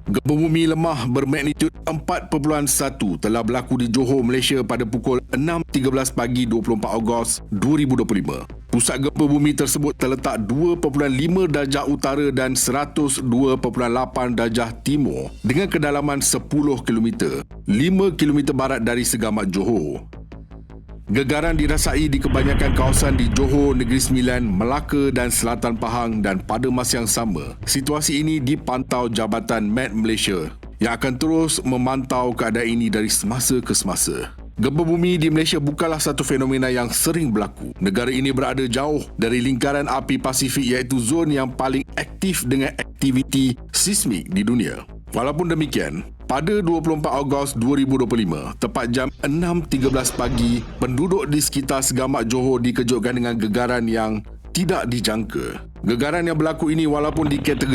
Gempa bumi lemah bermagnitud 4.1 telah berlaku di Johor, Malaysia pada pukul 6.13 pagi 24 Ogos 2025. Pusat gempa bumi tersebut terletak 2.5 darjah utara dan 102.8 darjah timur dengan kedalaman 10 km, 5 km barat dari Segamat Johor. Gegaran dirasai di kebanyakan kawasan di Johor, Negeri Sembilan, Melaka dan Selatan Pahang, dan pada masa yang sama, situasi ini dipantau Jabatan Met Malaysia yang akan terus memantau keadaan ini dari semasa ke semasa. Gempa bumi di Malaysia bukanlah satu fenomena yang sering berlaku. Negara ini berada jauh dari lingkaran api Pasifik iaitu zon yang paling aktif dengan aktiviti seismik di dunia. Walaupun demikian, pada 24 Ogos 2025, tepat jam 6.13 pagi, penduduk di sekitar Segamat Johor dikejutkan dengan gegaran yang tidak dijangka. Gegaran yang berlaku ini walaupun dikategorikan